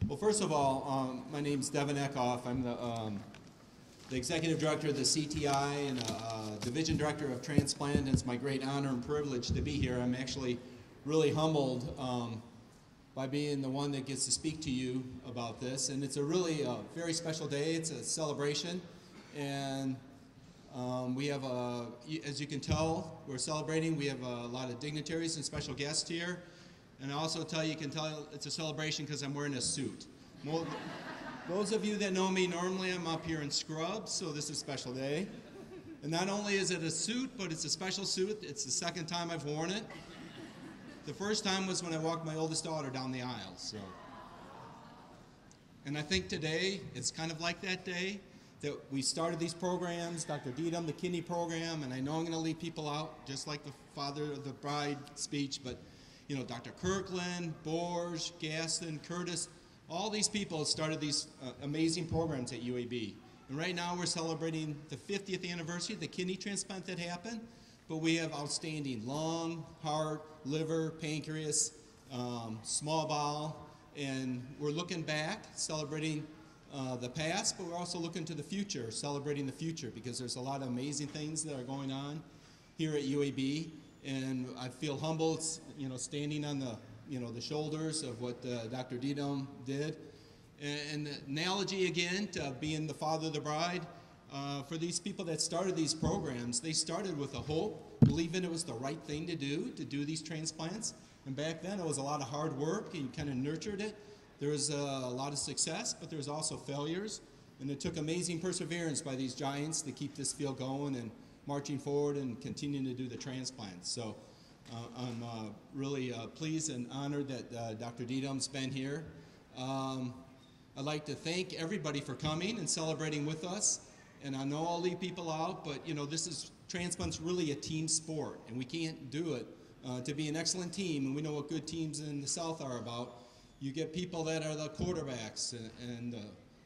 Well, first of all, my name's Devin Eckhoff. I'm the Executive Director of the CTI and Division Director of Transplant, and it's my great honor and privilege to be here. I'm actually really humbled by being the one that gets to speak to you about this, and it's a really very special day. It's a celebration, and we have, as you can tell, we're celebrating. We have a lot of dignitaries and special guests here. And I also you can tell it's a celebration because I'm wearing a suit. Well, those of you that know me, normally I'm up here in scrubs, so this is a special day. And not only is it a suit, but it's a special suit. It's the second time I've worn it. The first time was when I walked my oldest daughter down the aisle. And I think today, it's kind of like that day that we started these programs, Dr. Dedham, the kidney program, and I know I'm going to leave people out, just like the father of the bride speech, but you know, Dr. Kirkland, Borge, Gaston, Curtis, all these people started these amazing programs at UAB. And right now we're celebrating the 50th anniversary of the kidney transplant that happened, but we have outstanding lung, heart, liver, pancreas, small bowel, and we're looking back, celebrating the past, but we're also looking to the future, celebrating the future, because there's a lot of amazing things that are going on here at UAB. And I feel humbled, you know, standing on the, you know, the shoulders of what Dr. Dedham did. And the analogy again to being the father of the bride, for these people that started these programs, they started with a hope, believing it was the right thing to do these transplants. And back then it was a lot of hard work, and you kind of nurtured it. There was a lot of success, but there was also failures. And it took amazing perseverance by these giants to keep this field going and marching forward and continuing to do the transplants. So I'm really pleased and honored that Dr. Dedham's been here. I'd like to thank everybody for coming and celebrating with us. And I know I'll leave people out, but you know, transplant's really a team sport, and we can't do it to be an excellent team. And we know what good teams in the South are about. You get people that are the quarterbacks and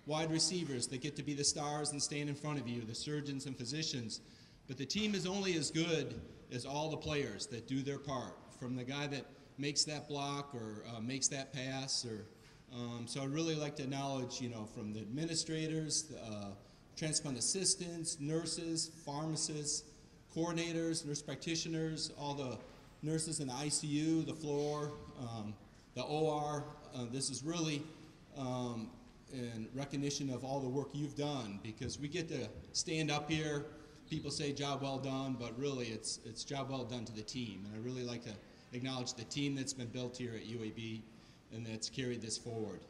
wide receivers that get to be the stars and stand in front of you, the surgeons and physicians. But the team is only as good as all the players that do their part, from the guy that makes that block or makes that pass. So I'd really like to acknowledge, you know, from the administrators, transplant assistants, nurses, pharmacists, coordinators, nurse practitioners, all the nurses in the ICU, the floor, the OR. This is really in recognition of all the work you've done, because we get to stand up here. People say job well done, but really it's job well done to the team. And I really like to acknowledge the team that's been built here at UAB and that's carried this forward.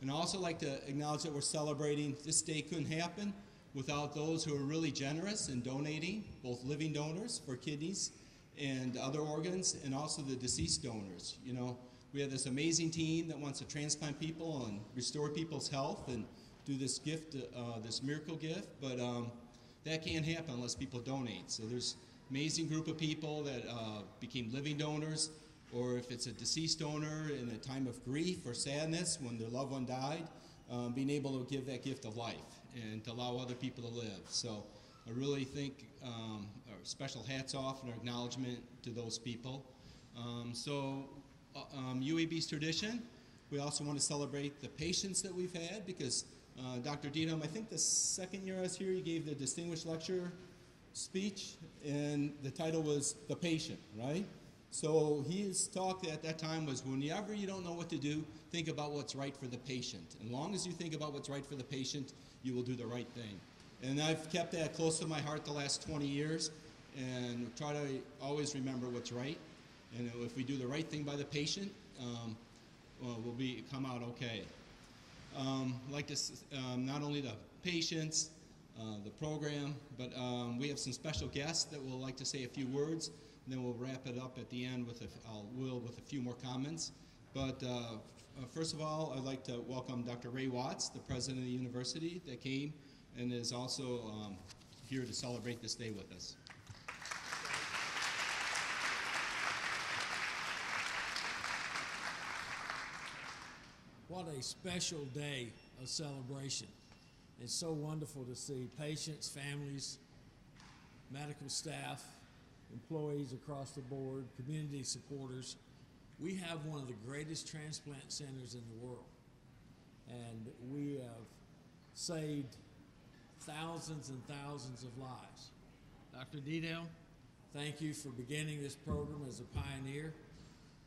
And I also like to acknowledge that we're celebrating, this day couldn't happen without those who are really generous in donating, both living donors for kidneys and other organs, and also the deceased donors. You know, we have this amazing team that wants to transplant people and restore people's health and do this gift, this miracle gift, but that can't happen unless people donate. So there's an amazing group of people that became living donors, or if it's a deceased donor in a time of grief or sadness when their loved one died, being able to give that gift of life and to allow other people to live. So I really think our special hats off and our acknowledgement to those people. UAB's tradition, we also want to celebrate the patients that we've had, because Dr. Dedham, I think the second year I was here, you gave the distinguished lecture speech, and the title was The Patient, right? So his talk at that time was, whenever you don't know what to do, think about what's right for the patient. And as long as you think about what's right for the patient, you will do the right thing. And I've kept that close to my heart the last 20 years, and try to always remember what's right. And if we do the right thing by the patient, we'll come out okay. Like to not only the patients, the program, but we have some special guests that will like to say a few words, and then we'll wrap it up at the end with a few more comments. But first of all, I'd like to welcome Dr. Ray Watts, the president of the university, that came and is also here to celebrate this day with us. What a special day of celebration. It's so wonderful to see patients, families, medical staff, employees across the board, community supporters. We have one of the greatest transplant centers in the world. we have saved thousands and thousands of lives. Dr. Dedham, thank you for beginning this program as a pioneer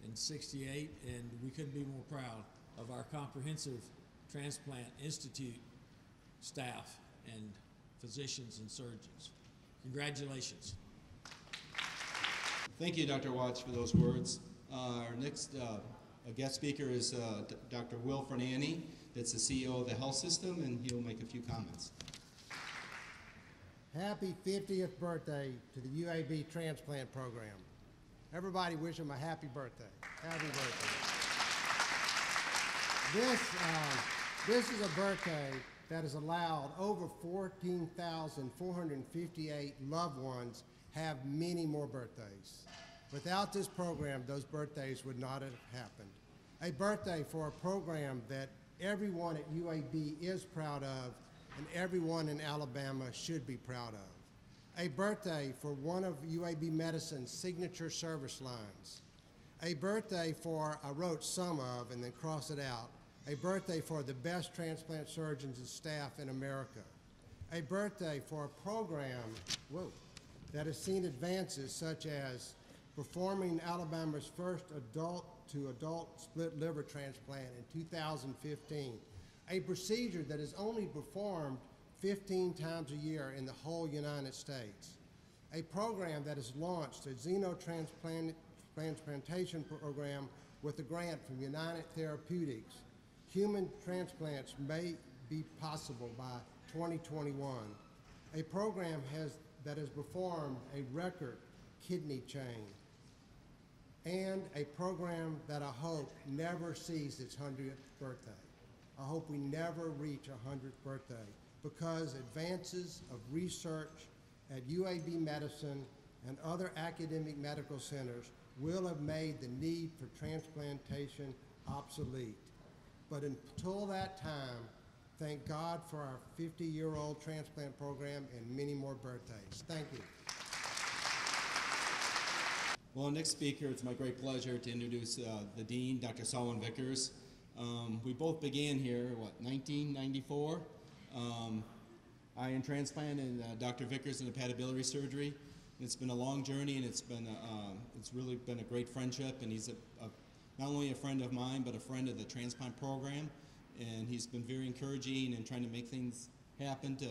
in '68, and we couldn't be more proud of our comprehensive transplant institute staff and physicians and surgeons. Congratulations. Thank you, Dr. Watts, for those words. Our next guest speaker is Dr. Will Fernandi, that's the CEO of the health system, and he'll make a few comments. Happy 50th birthday to the UAB transplant program. Everybody wish him a happy birthday. Happy birthday. This is a birthday that has allowed over 14,458 loved ones have many more birthdays. Without this program, those birthdays would not have happened. A birthday for a program that everyone at UAB is proud of and everyone in Alabama should be proud of. A birthday for one of UAB Medicine's signature service lines. A birthday for, I wrote some of and then cross it out, a birthday for the best transplant surgeons and staff in America. A birthday for a program, that has seen advances such as performing Alabama's first adult-to-adult split liver transplant in 2015, a procedure that is only performed 15 times a year in the whole United States, a program that has launched a xenotransplantation program with a grant from United Therapeutics. Human transplants may be possible by 2021. A program that has performed a record kidney chain, and a program that I hope never sees its 100th birthday. I hope we never reach our 100th birthday because advances of research at UAB Medicine and other academic medical centers will have made the need for transplantation obsolete. But until that time, thank God for our 50-year-old transplant program and many more birthdays. Thank you. Well, next speaker, it's my great pleasure to introduce the Dean, Dr. Selwyn Vickers. We both began here, 1994? I in transplant and Dr. Vickers in hepatobiliary surgery. It's been a long journey, and it's really been a great friendship, and he's not only a friend of mine, but a friend of the transplant program, and he's been very encouraging and trying to make things happen to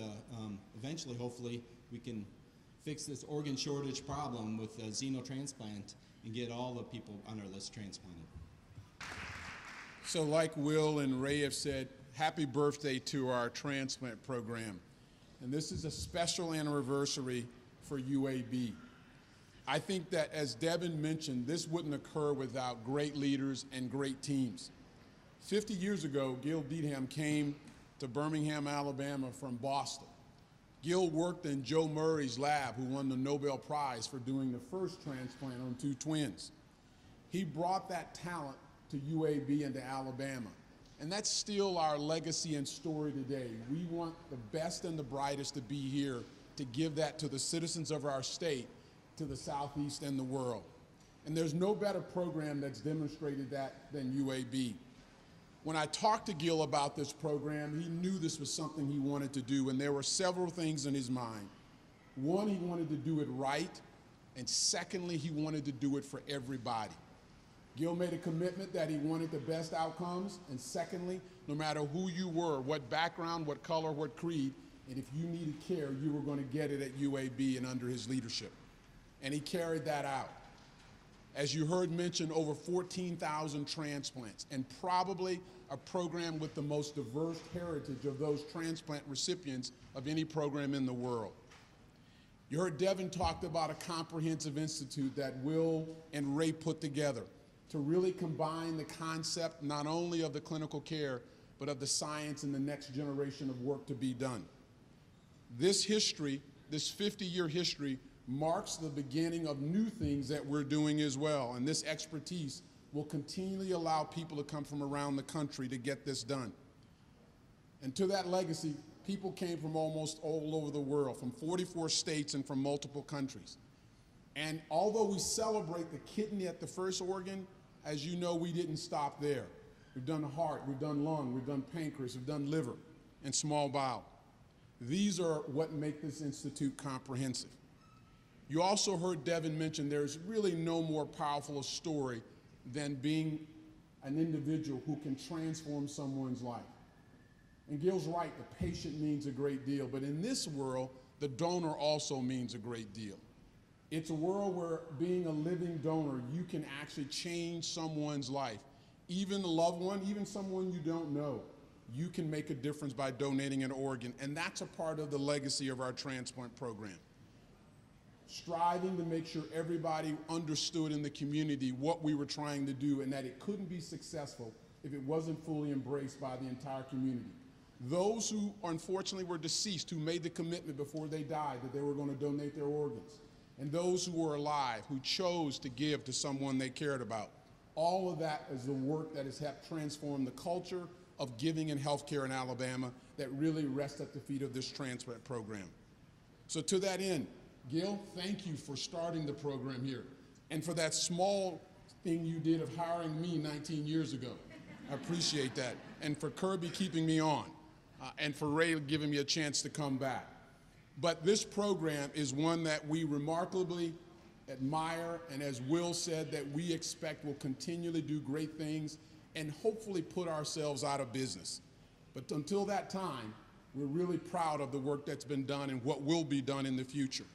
eventually, hopefully, we can fix this organ shortage problem with xenotransplant and get all the people on our list transplanted. So like Will and Ray have said, happy birthday to our transplant program. And this is a special anniversary for UAB. I think that, as Devin mentioned, this wouldn't occur without great leaders and great teams. 50 years ago, Gil Dedham came to Birmingham, Alabama from Boston. Gil worked in Joe Murray's lab, who won the Nobel Prize for doing the first transplant on two twins. He brought that talent to UAB and to Alabama. And that's still our legacy and story today. We want the best and the brightest to be here to give that to the citizens of our state, to the Southeast and the world. And there's no better program that's demonstrated that than UAB. When I talked to Gil about this program, he knew this was something he wanted to do, and there were several things in his mind. One, he wanted to do it right, and secondly, he wanted to do it for everybody. Gil made a commitment that he wanted the best outcomes, and secondly, no matter who you were, what background, what color, what creed, and if you needed care, you were going to get it at UAB and under his leadership. And he carried that out. As you heard mentioned, over 14,000 transplants, and probably a program with the most diverse heritage of those transplant recipients of any program in the world. You heard Devin talked about a comprehensive institute that Will and Ray put together to really combine the concept not only of the clinical care, but of the science and the next generation of work to be done. This history, this 50-year history, marks the beginning of new things that we're doing as well, and this expertise will continually allow people to come from around the country to get this done. And to that legacy, people came from almost all over the world, from 44 states and from multiple countries. And although we celebrate the kidney at the first organ, as you know, we didn't stop there. We've done heart, we've done lung, we've done pancreas, we've done liver, and small bowel. These are what make this institute comprehensive. You also heard Devin mention there's really no more powerful a story than being an individual who can transform someone's life. And Gil's right, the patient means a great deal, but in this world, the donor also means a great deal. It's a world where being a living donor, you can actually change someone's life. Even a loved one, even someone you don't know, you can make a difference by donating an organ, and that's a part of the legacy of our transplant program. Striving to make sure everybody understood in the community what we were trying to do and that it couldn't be successful if it wasn't fully embraced by the entire community. Those who unfortunately were deceased, who made the commitment before they died that they were going to donate their organs, and those who were alive, who chose to give to someone they cared about. All of that is the work that has helped transform the culture of giving in healthcare in Alabama that really rests at the feet of this transplant program. So to that end, Gil, thank you for starting the program here and for that small thing you did of hiring me 19 years ago. I appreciate that. And for Kirby keeping me on, and for Ray giving me a chance to come back. But this program is one that we remarkably admire, and as Will said, that we expect will continually do great things and hopefully put ourselves out of business. But until that time, we're really proud of the work that's been done and what will be done in the future.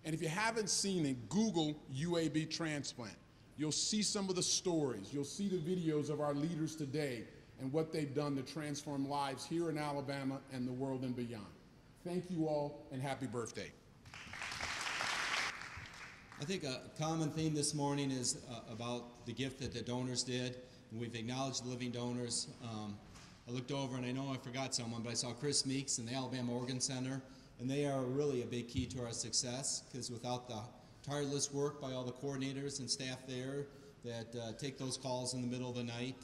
And if you haven't seen it, Google UAB Transplant. You'll see some of the stories. You'll see the videos of our leaders today and what they've done to transform lives here in Alabama and the world and beyond. Thank you all, and happy birthday. I think a common theme this morning is about the gift that the donors did. And we've acknowledged the living donors. I looked over, and I know I forgot someone, but I saw Chris Meeks and the Alabama Organ Center, and they are really a big key to our success, because without the tireless work by all the coordinators and staff there that take those calls in the middle of the night,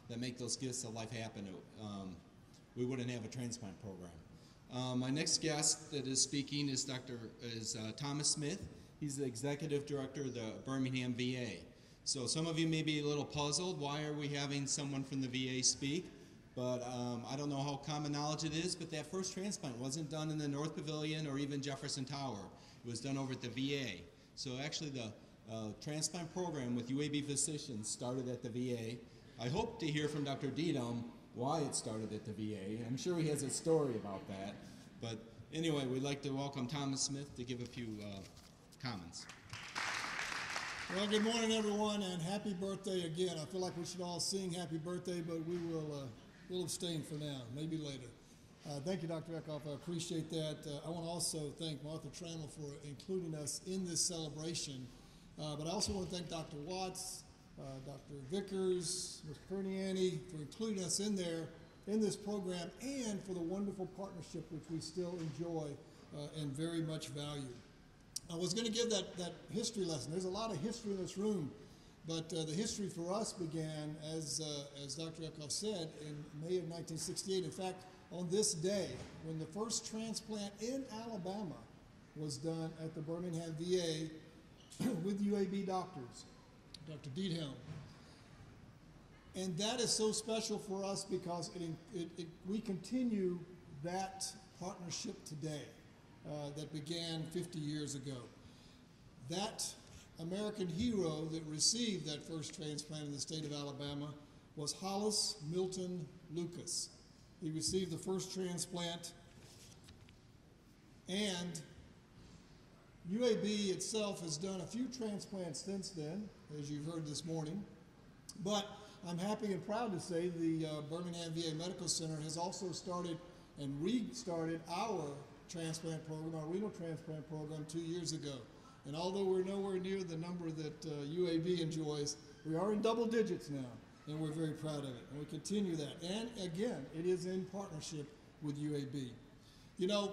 that make those gifts of life happen, we wouldn't have a transplant program. My next guest that is speaking is Thomas Smith. He's the executive director of the Birmingham VA. So some of you may be a little puzzled, why are we having someone from the VA speak? But I don't know how common knowledge it is, but that first transplant wasn't done in the North Pavilion or even Jefferson Tower. It was done over at the VA. So actually the transplant program with UAB physicians started at the VA. I hope to hear from Dr. Dedum why it started at the VA. I'm sure he has a story about that. But anyway, we'd like to welcome Thomas Smith to give a few comments. Well, good morning, everyone, and happy birthday again. I feel like we should all sing happy birthday, but we'll abstain for now, maybe later. Thank you, Dr. Eckhoff. I appreciate that. I want to also thank Martha Trammell for including us in this celebration. But I also want to thank Dr. Watts, Dr. Vickers, Ms. Perniani for including us in this program, and for the wonderful partnership which we still enjoy and very much value. I was going to give that history lesson. There's a lot of history in this room, but the history for us began, as Dr. Eckhoff said, in May of 1968. In fact, on this day, when the first transplant in Alabama was done at the Birmingham VA with UAB doctors, Dr. Dedum. And that is so special for us because we continue that partnership today that began 50 years ago. That American hero that received that first transplant in the state of Alabama was Hollis Milton Lucas. He received the first transplant, and UAB itself has done a few transplants since then, as you've heard this morning, but I'm happy and proud to say the Birmingham VA Medical Center has also started and restarted our transplant program, our renal transplant program 2 years ago. And although we're nowhere near the number that UAB enjoys, we are in double digits now, and we're very proud of it. And we continue that. And again, it is in partnership with UAB. You know,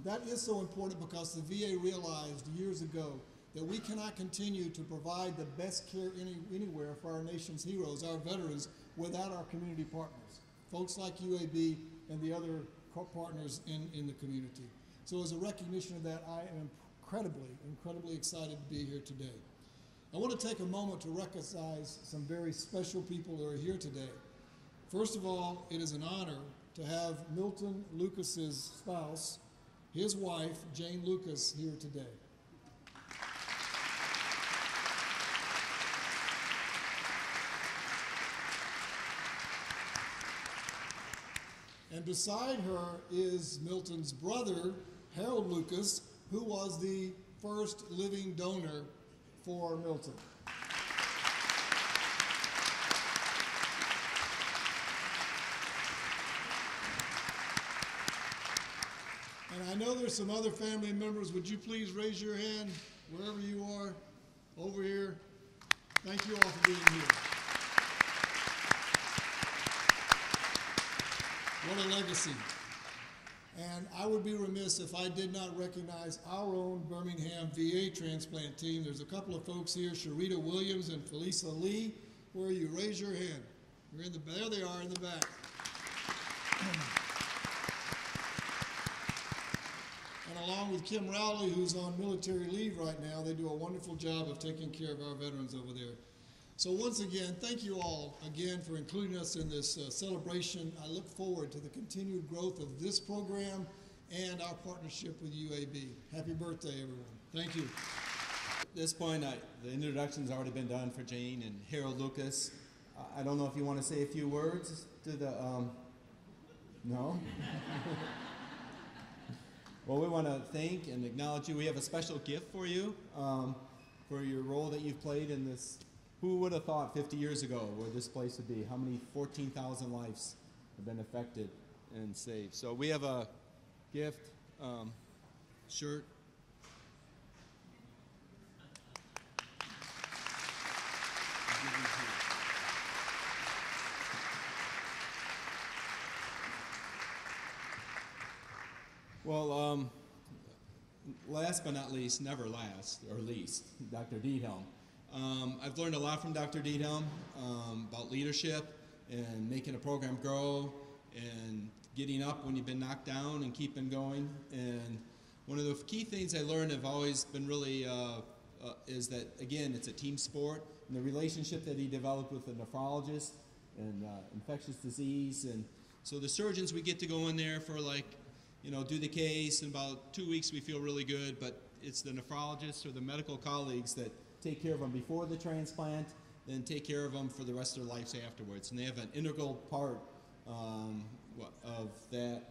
that is so important because the VA realized years ago that we cannot continue to provide the best care anywhere for our nation's heroes, our veterans, without our community partners, folks like UAB and the other partners in the community. So as a recognition of that, I am incredibly excited to be here today. I want to take a moment to recognize some very special people that are here today. First of all, it is an honor to have Milton Lucas's spouse, his wife, Jane Lucas, here today. And beside her is Milton's brother, Harold Lucas, who was the first living donor for Milton. And I know there's some other family members. Would you please raise your hand wherever you are, over here? Thank you all for being here. What a legacy. And I would be remiss if I did not recognize our own Birmingham VA transplant team. There's a couple of folks here, Sharita Williams and Felisa Lee. Where are you? Raise your hand. You're in the, there they are in the back. And along with Kim Rowley, who's on military leave right now, they do a wonderful job of taking care of our veterans over there. So once again, thank you all again for including us in this celebration. I look forward to the continued growth of this program and our partnership with UAB. Happy birthday, everyone. Thank you. At this point, the introduction's already been done for Jane and Harold Lucas. I don't know if you want to say a few words to the, no? Well, we want to thank and acknowledge you. We have a special gift for you for your role that you've played in this. Who would have thought 50 years ago where this place would be? How many 14,000 lives have been affected and saved? So we have a gift, shirt. Well, last but not least, never last, or least, Dr. Diethelm. I've learned a lot from Dr. Diethelm about leadership and making a program grow and getting up when you've been knocked down and keeping going. And one of the key things I learned have always been really is that, again, it's a team sport. And the relationship that he developed with the nephrologist and infectious disease. And so the surgeons, we get to go in there for do the case. In about 2 weeks, we feel really good. But it's the nephrologists or the medical colleagues that take care of them before the transplant, then take care of them for the rest of their lives afterwards. And they have an integral part of that.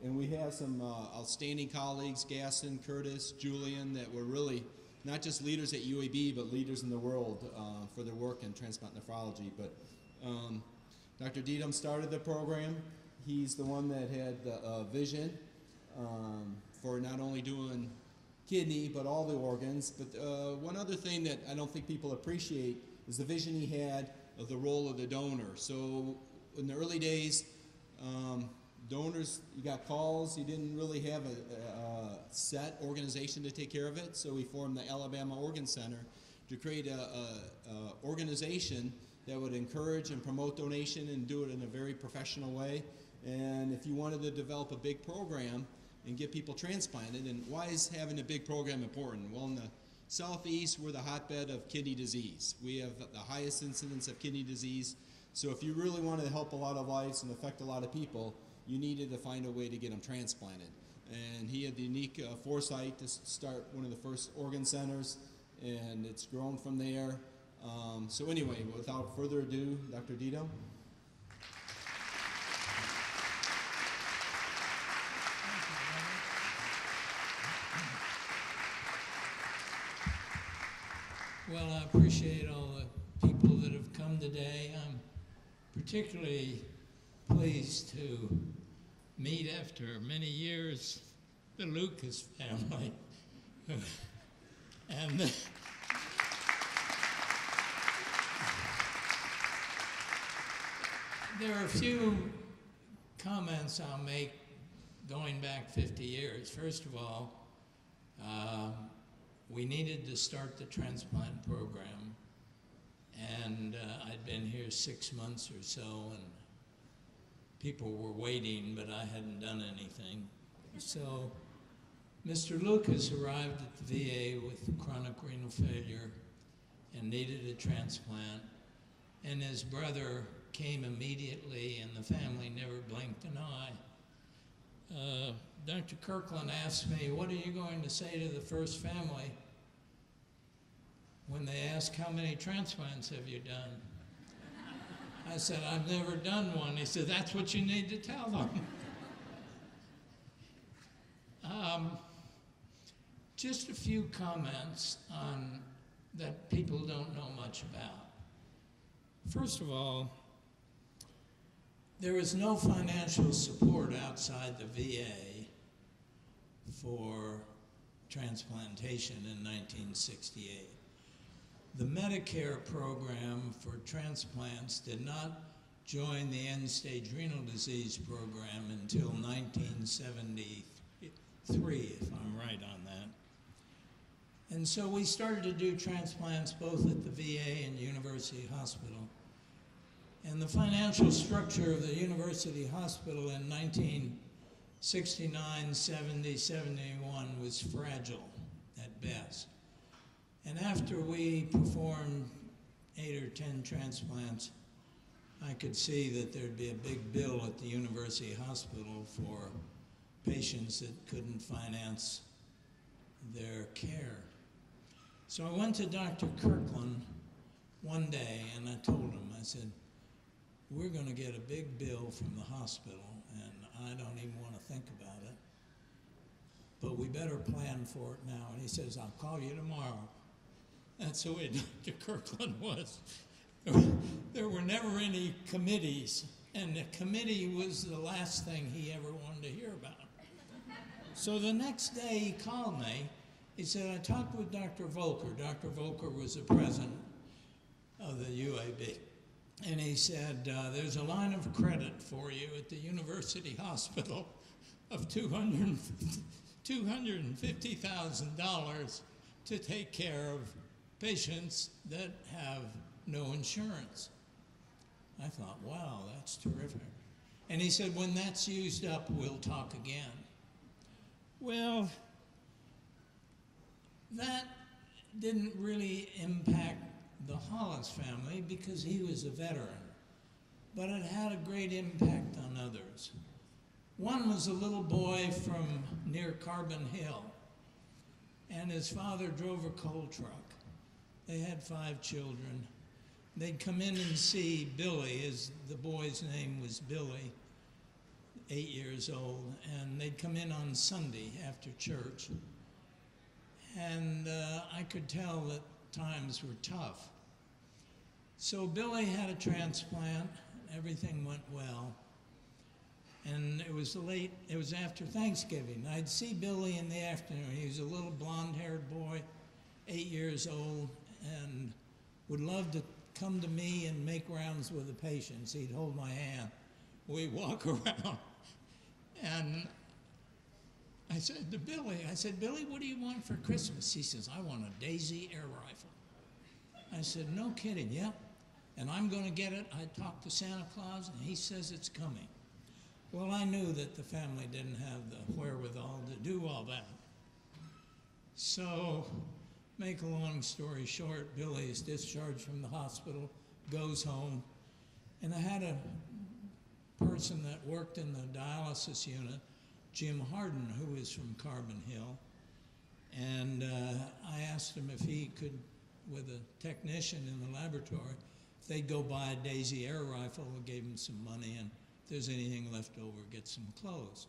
And we have some outstanding colleagues, Gaston, Curtis, Julian, that were really not just leaders at UAB, but leaders in the world for their work in transplant nephrology. But Dr. Diethelm started the program. He's the one that had the vision for not only doing kidney, but all the organs. But one other thing that I don't think people appreciate is the vision he had of the role of the donor. So in the early days, donors, you got calls. He didn't really have a set organization to take care of it. So he formed the Alabama Organ Center to create a organization that would encourage and promote donation and do it in a very professional way. And if you wanted to develop a big program and get people transplanted, and why is having a big program important? Well, in the Southeast, we're the hotbed of kidney disease. We have the highest incidence of kidney disease. So if you really wanted to help a lot of lives and affect a lot of people, you needed to find a way to get them transplanted. And he had the unique foresight to start one of the first organ centers, and it's grown from there. So anyway, without further ado, Dr. Diethelm. Well, I appreciate all the people that have come today. I'm particularly pleased to meet, after many years, the Lucas family. And there are a few comments I'll make going back 50 years. First of all, we needed to start the transplant program, and I'd been here 6 months or so, and people were waiting, but I hadn't done anything. So Mr. Lucas arrived at the VA with chronic renal failure and needed a transplant, and his brother came immediately, and the family never blinked an eye. Dr. Kirkland asked me, what are you going to say to the first family when they ask, how many transplants have you done? I said, I've never done one. He said, that's what you need to tell them. Just a few comments on that people don't know much about. First of all, there was no financial support outside the VA for transplantation in 1968. The Medicare program for transplants did not join the end-stage renal disease program until 1973, if I'm right on that. And so we started to do transplants both at the VA and University Hospital. And the financial structure of the University Hospital in 1969, 70, 71 was fragile at best. And after we performed 8 or 10 transplants, I could see that there'd be a big bill at the University Hospital for patients that couldn't finance their care. So I went to Dr. Kirkland one day and I told him, I said, we're going to get a big bill from the hospital and I don't even want to think about it, but we better plan for it now. And he says, I'll call you tomorrow. That's the way Dr. Kirkland was. There were never any committees, and the committee was the last thing he ever wanted to hear about. So the next day he called me. He said, I talked with Dr. Volker. Dr. Volker was the president of the UAB. And he said, there's a line of credit for you at the University Hospital of $250,000 to take care of patients that have no insurance. I thought, wow, that's terrific. And he said, when that's used up, we'll talk again. Well, that didn't really impact the Hollis family because he was a veteran, but it had a great impact on others. One was a little boy from near Carbon Hill, and his father drove a coal truck. They had 5 children. They'd come in and see Billy, the boy's name was Billy, 8 years old, and they'd come in on Sunday after church. And I could tell that times were tough. So Billy had a transplant, everything went well. And it was after Thanksgiving. I'd see Billy in the afternoon. He was a little blonde-haired boy, 8 years old, and would love to come to me and make rounds with the patients. He'd hold my hand. We'd walk around. And I said to Billy, Billy, what do you want for Christmas? He says, I want a Daisy air rifle. I said, no kidding, yep. And I'm going to get it. I talked to Santa Claus, and he says it's coming. Well, I knew that the family didn't have the wherewithal to do all that. So, make a long story short, Billy is discharged from the hospital, goes home, and I had a person that worked in the dialysis unit, Jim Harden, who is from Carbon Hill, and I asked him if he could, with a technician in the laboratory, if they'd go buy a Daisy air rifle. We gave him some money, and if there's anything left over, get some clothes.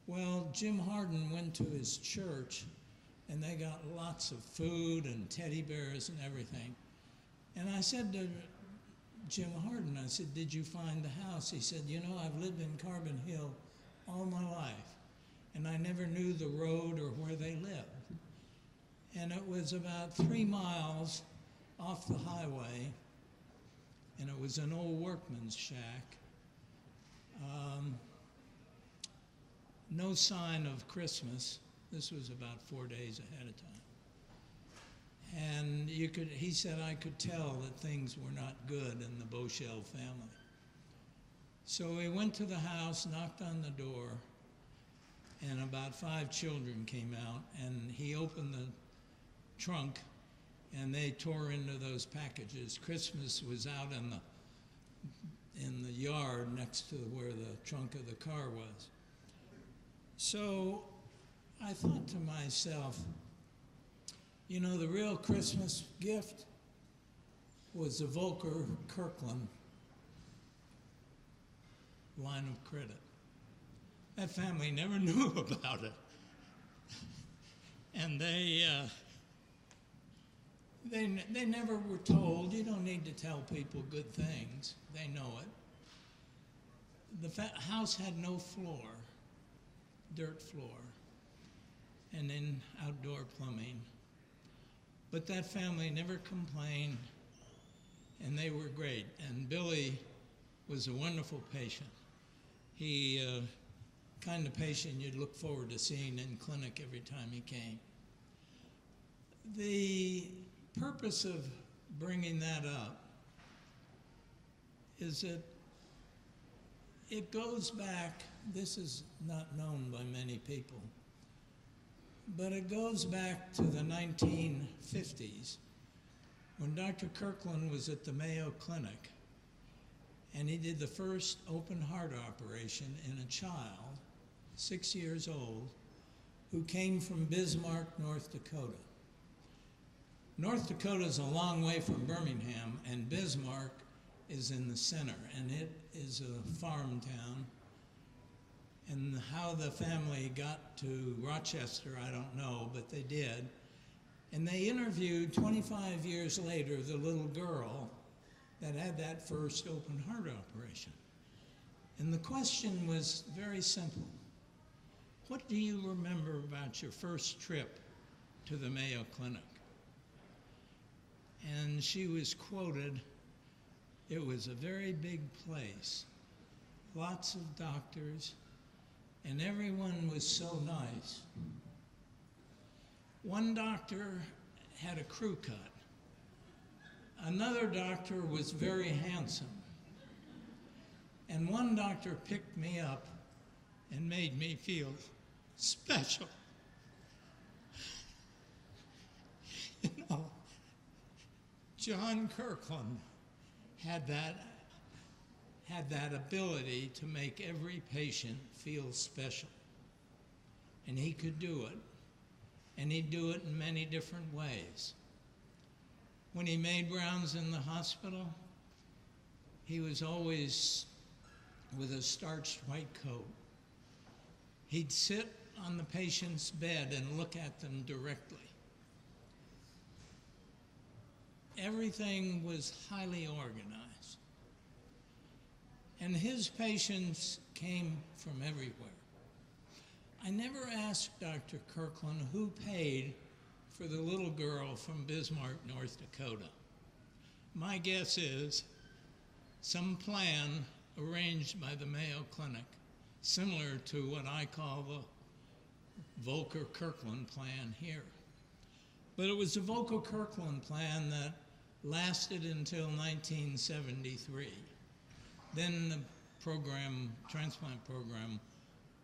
Well, Jim Harden went to his church, and they got lots of food and teddy bears and everything. And I said to Jim Harden, I said, did you find the house? He said, you know, I've lived in Carbon Hill all my life, and I never knew the road or where they lived. And it was about 3 miles off the highway, and it was an old workman's shack. No sign of Christmas. This was about 4 days ahead of time. And he said I could tell that things were not good in the Beauchelle family. So we went to the house, knocked on the door, and about 5 children came out, and he opened the trunk, and they tore into those packages. Christmas was out in the in the yard next to where the trunk of the car was. So I thought to myself, you know, the real Christmas gift was the Volker Kirkland line of credit. That family never knew about it. And they never were told. You don't need to tell people good things. They know it. The house had no floor, dirt floor, and then outdoor plumbing. But that family never complained, and they were great. And Billy was a wonderful patient. He kind of patient you'd look forward to seeing in clinic every time he came. The purpose of bringing that up is that it goes back, this is not known by many people, but it goes back to the 1950s when Dr. Kirkland was at the Mayo Clinic and he did the first open heart operation in a child, 6 years old, who came from Bismarck, North Dakota. North Dakota is a long way from Birmingham, and Bismarck is in the center, and it is a farm town. And how the family got to Rochester, I don't know, but they did. And they interviewed 25 years later the little girl that had that first open heart operation. And the question was very simple. What do you remember about your first trip to the Mayo Clinic? And she was quoted, it was a very big place, lots of doctors, and everyone was so nice. One doctor had a crew cut. Another doctor was very handsome. And one doctor picked me up and made me feel special. You know, John Kirkland had that ability to make every patient feel special. And he could do it. And he'd do it in many different ways. When he made rounds in the hospital, he was always with a starched white coat. He'd sit on the patient's bed and look at them directly. Everything was highly organized. And his patients came from everywhere. I never asked Dr. Kirkland who paid for the little girl from Bismarck, North Dakota. My guess is some plan arranged by the Mayo Clinic, similar to what I call the Volker Kirkland plan here. But it was the Volker Kirkland plan that lasted until 1973. Then the transplant program,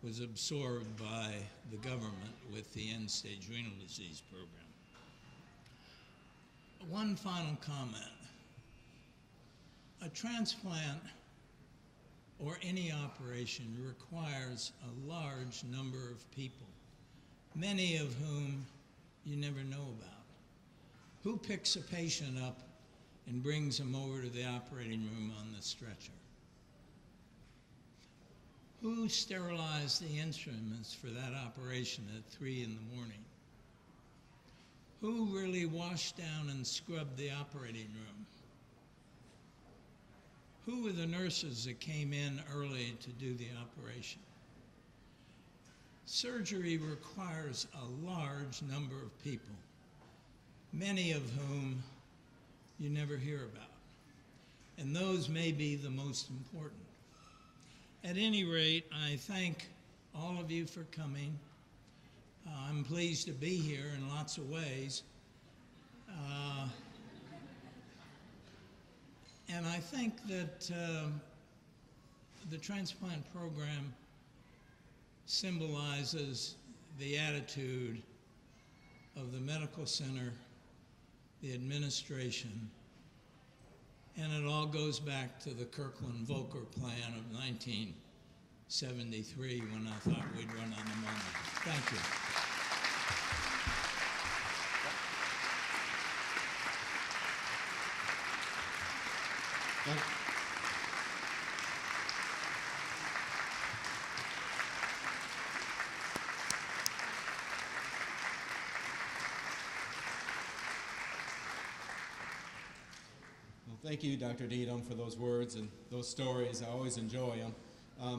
was absorbed by the government with the end-stage renal disease program. One final comment. A transplant or any operation requires a large number of people, many of whom you never know about. Who picks a patient up and brings him over to the operating room on the stretcher? Who sterilized the instruments for that operation at 3 in the morning? Who really washed down and scrubbed the operating room? Who were the nurses that came in early to do the operation? Surgery requires a large number of people, many of whom you never hear about. And those may be the most important. At any rate, I thank all of you for coming. I'm pleased to be here in lots of ways. And I think that the transplant program symbolizes the attitude of the medical center, the administration, And it all goes back to the Kirkland-Volcker plan of 1973 when I thought we'd run out of money. Thank you. Thank you, Dr. Needham, for those words and those stories. I always enjoy them.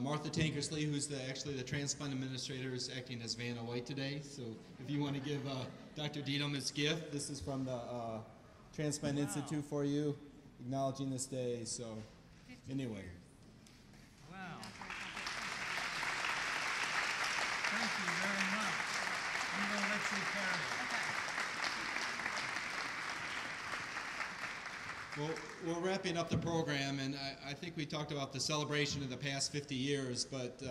Martha Tankersley, who's actually the transplant administrator, is acting as Vanna White today. So if you want to give Dr. Needham his gift, this is from the Transplant Institute for you, acknowledging this day. So anyway. Wow. Thank you very much. I'm going to let you carry it. Well, we're wrapping up the program, and I think we talked about the celebration of the past 50 years, but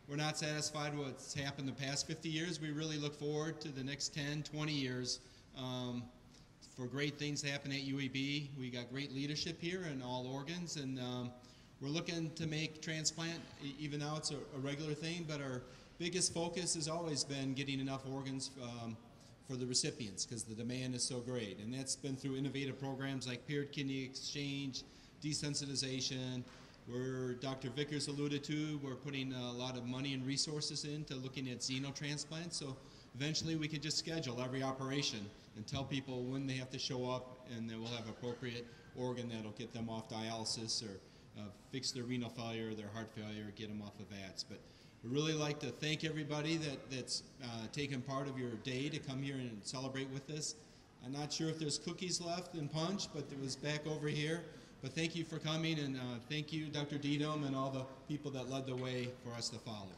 we're not satisfied with what's happened the past 50 years. We really look forward to the next 10, 20 years for great things to happen at UAB. We got great leadership here in all organs, and we're looking to make transplant, even now it's a regular thing, but our biggest focus has always been getting enough organs for the recipients, because the demand is so great. And that's been through innovative programs like paired kidney exchange, desensitization, where Dr. Vickers alluded to, we're putting a lot of money and resources into looking at xenotransplants. So eventually we can just schedule every operation and tell people when they have to show up, and then we'll have appropriate organ that'll get them off dialysis or fix their renal failure, their heart failure, get them off of VATS. But we'd really like to thank everybody that's taken part of your day to come here and celebrate with us. I'm not sure if there's cookies left and punch, but it was back over here. But thank you for coming, and thank you, Dr. Needham, and all the people that led the way for us to follow.